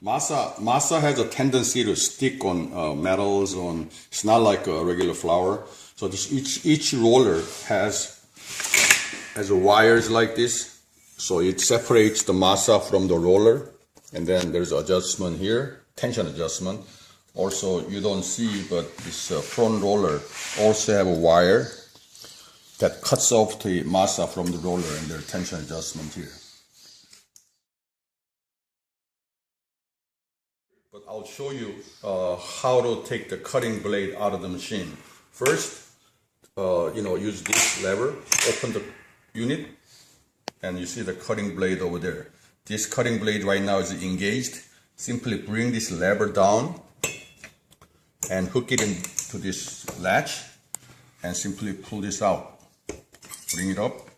Masa has a tendency to stick on metals. It's not like a regular flour. So each roller has wires like this. So it separates the masa from the roller, and then there's adjustment here, tension adjustment. Also, you don't see, but this front roller also have a wire that cuts off the masa from the roller, and there's tension adjustment here. But I'll show you how to take the cutting blade out of the machine. First, use this lever, open the unit, and you see the cutting blade over there. This cutting blade right now is engaged. Simply bring this lever down and hook it into this latch and simply pull this out. Bring it up.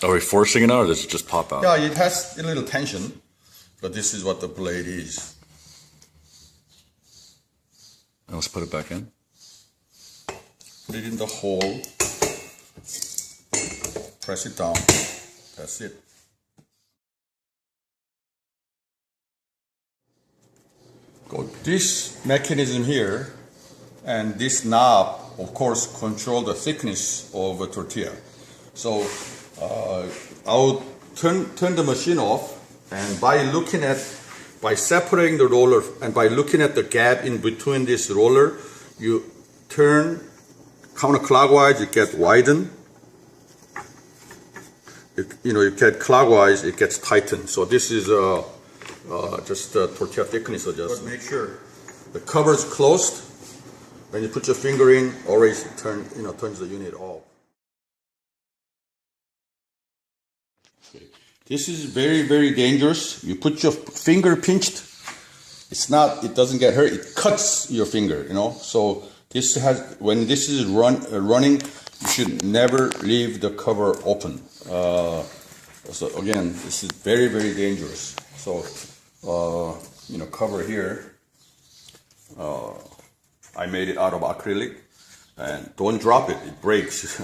Are we forcing it out, or does it just pop out? Yeah, it has a little tension, but this is what the blade is. Now let's put it back in. Put it in the hole. Press it down. That's it. This mechanism here and this knob, of course, control the thickness of a tortilla. So I'll turn the machine off, and by separating the roller and by looking at the gap in between this roller, you turn counterclockwise, it gets widened. You get clockwise, it gets tightened. So this is just the tortilla thickness adjustment. But make sure the cover is closed. When you put your finger in, always turns the unit off. Okay. This is very, very dangerous. You put your finger pinched. It doesn't get hurt. It cuts your finger. So when this is running, you should never leave the cover open. So again, this is very, very dangerous. So cover here. I made it out of acrylic, and don't drop it; it breaks.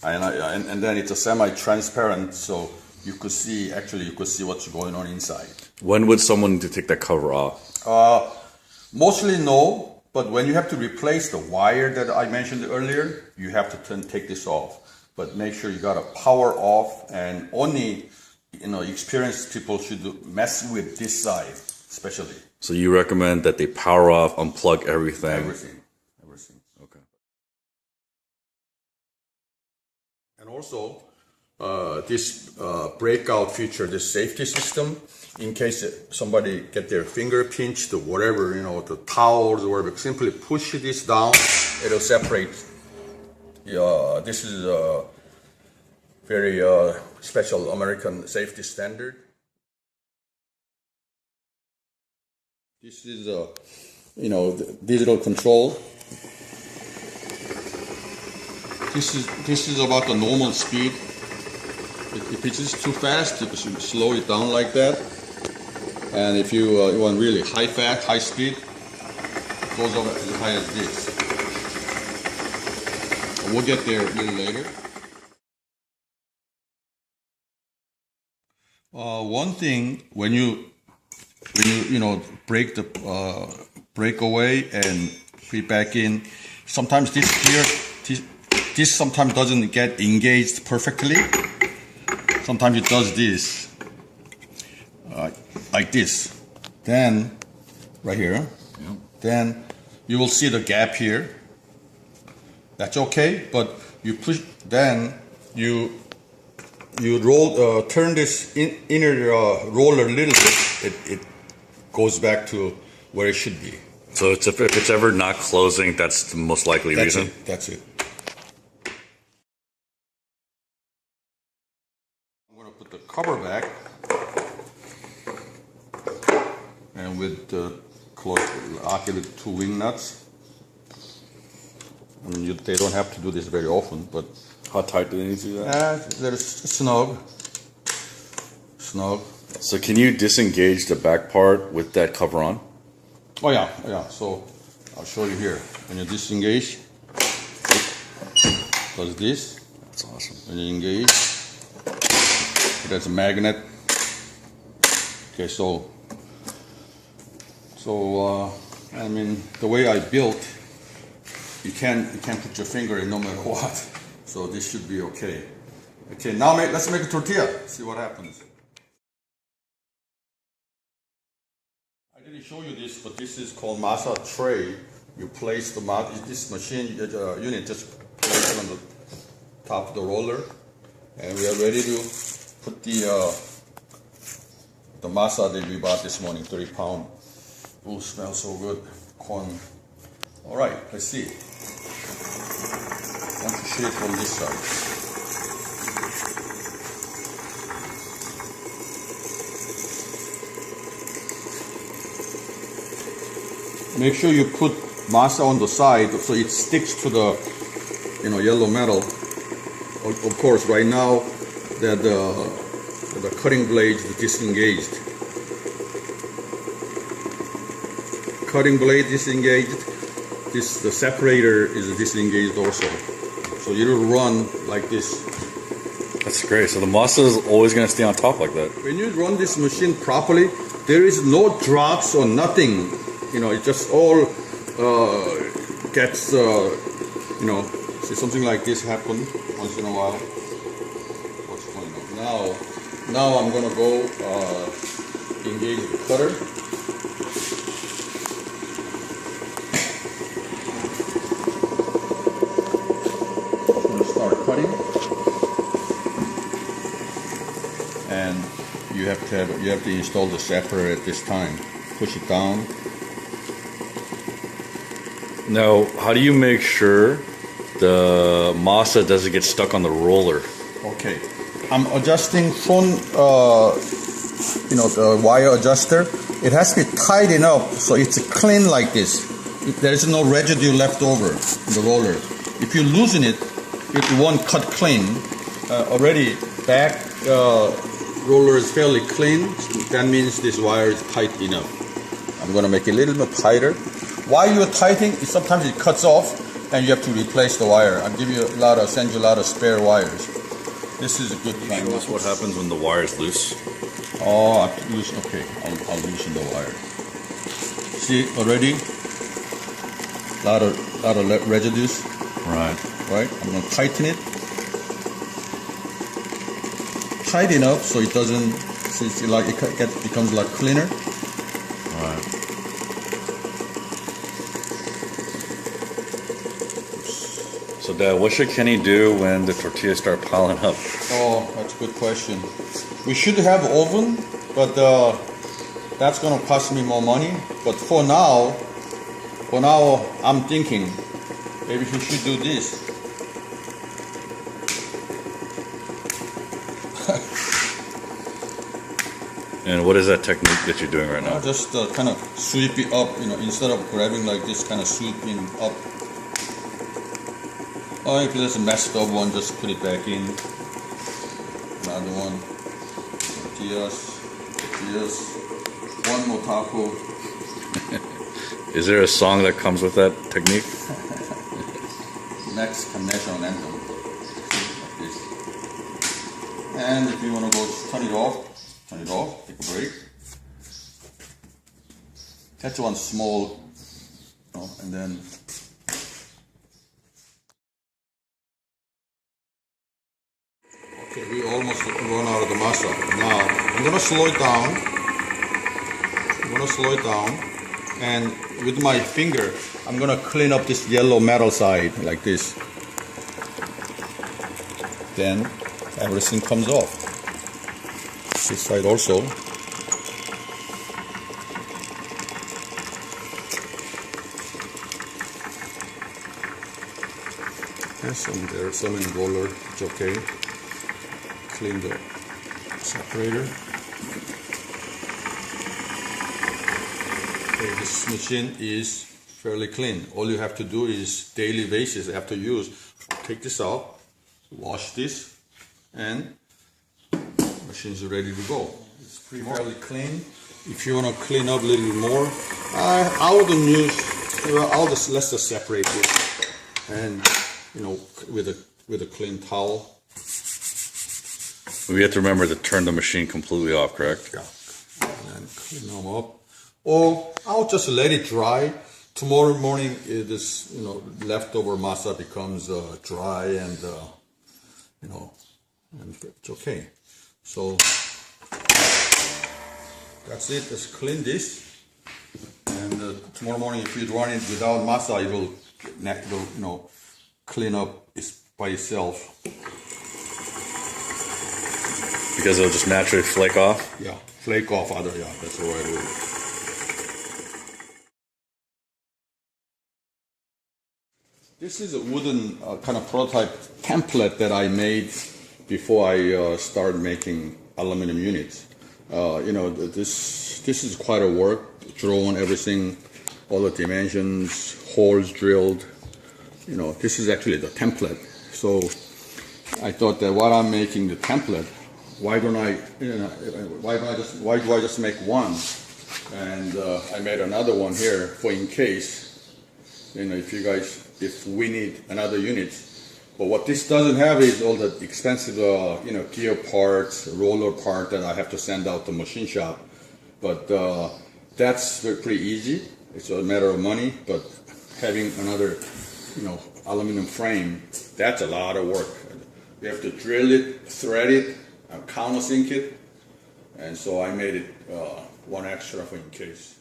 and then it's a semi-transparent, so you could see what's going on inside. When would someone need to take that cover off? Mostly no, but when you have to replace the wire that I mentioned earlier, you have to take this off. But make sure you got to power off, and only experienced people should mess with this side, especially. So you recommend that they power off, unplug everything? Everything. Okay. And also, this breakout feature, this safety system, in case somebody get their finger pinched or whatever, the towels or whatever, simply push this down, it'll separate. This is a very special American safety standard. This is the digital control. This is about the normal speed. If it's just too fast, you should slow it down like that. And if you want really high speed, it goes over as high as this. We'll get there a little later. One thing, when you break away and put it back in, sometimes this sometimes doesn't get engaged perfectly. Sometimes it does this, like this. Then, right here, then you will see the gap here. That's okay, but you push. Then you roll, turn this inner roller a little bit. It goes back to where it should be. So if it's ever not closing, that's the most likely reason? That's it. I'm going to put the cover back, and with the lock it with 2 wing nuts. They don't have to do this very often, but how tight do they need to do that? They're snug. So can you disengage the back part with that cover on? Oh yeah. So I'll show you here. When you disengage, it does this. That's awesome. When you engage, it has a magnet Okay, I mean, the way I built, you can't put your finger in no matter what. So this should be okay. Okay, now let's make a tortilla. See what happens. I didn't show you this, but this is called masa tray. You place this machine unit, just place it on the top of the roller, and we are ready to put the masa that we bought this morning, 30 pound. Oh, smells so good. Corn. All right, let's see. I want to show it from this side. Make sure you put masa on the side so it sticks to the yellow metal. Of course, right now that the cutting blades are disengaged. Cutting blade disengaged. The separator is disengaged also. So it'll run like this. That's great. So the masa is always going to stay on top like that. When you run this machine properly, there is no drops or nothing. It just all gets, see something like this happen once in a while. What's going on? Now I'm going to go engage the cutter. I'm going to start cutting. And you have to install the separator at this time. Push it down. Now, how do you make sure the masa doesn't get stuck on the roller? Okay, I'm adjusting from the wire adjuster. It has to be tight enough so it's clean like this. There is no residue left over in the roller. If you loosen it, it won't cut clean. Already back roller is fairly clean. That means this wire is tight enough. I'm going to make it a little bit tighter. While you're tightening, sometimes it cuts off and you have to replace the wire. I'll send you a lot of spare wires. This is a good thing. Show us what happens when the wire is loose. Oh, okay, I'll loosen the wire. See, already, lot of residues. Right. I'm going to tighten it. Tight enough so it doesn't, it becomes a lot cleaner. Right. So Dad, what should Kenny do when the tortillas start piling up? Oh, that's a good question. We should have oven, but that's going to cost me more money. But for now, I'm thinking maybe we should do this. And what is that technique that you're doing right now? Just kind of sweep it up, instead of grabbing like this, kind of sweeping up. Oh, if there's a messed up one, just put it back in. Another one. Tortillas. One more taco. Is there a song that comes with that technique? Mexican national anthem. Like this. And if you want to go turn it off, take a break. Catch one small, and then. Okay, we almost run out of the masa. Now, I'm going to slow it down. And with my finger, I'm going to clean up this yellow metal side like this. Then everything comes off. This side also. Yes, there are some in roller. It's okay. Clean the separator. Okay, this machine is fairly clean. All you have to do is daily basis after use, take this out, wash this, and machine is ready to go. It's fairly clean. If you want to clean up a little bit more, I'll just separate this, and with a clean towel. We have to remember to turn the machine completely off, correct? Yeah. and clean them up. Or I'll just let it dry. Tomorrow morning, this leftover masa becomes dry and and it's okay. So that's it. Just clean this, and tomorrow morning, if you run it without masa, it will clean up by itself. Because it'll just naturally flake off? Yeah, flake off that's the right word. This is a wooden kind of prototype template that I made before I started making aluminum units. This is quite a work, drawing everything, all the dimensions, holes drilled. This is actually the template. So I thought that while I'm making the template, why do I just make one? And I made another one here for in case, if we need another unit. But what this doesn't have is all the expensive, gear parts, roller part that I have to send out to machine shop. But that's pretty easy. It's a matter of money. But having another, aluminum frame, that's a lot of work. You have to drill it, thread it, countersink it, and so I made it one extra for in case.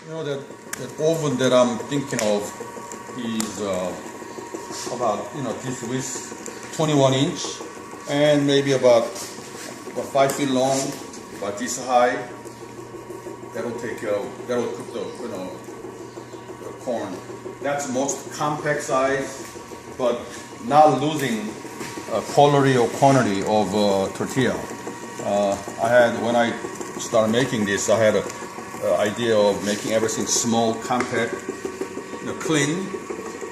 That oven that I'm thinking of is about this width, 21 inch, and maybe about 5 feet long, about this high. That'll cook the corn. That's most compact size, but not losing quality or quantity of tortilla. When I started making this, I had an idea of making everything small, compact, clean,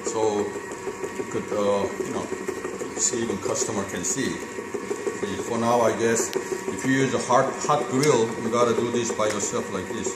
so you could, see, even customer can see. For now, I guess if you use a hot grill, you gotta do this by yourself like this.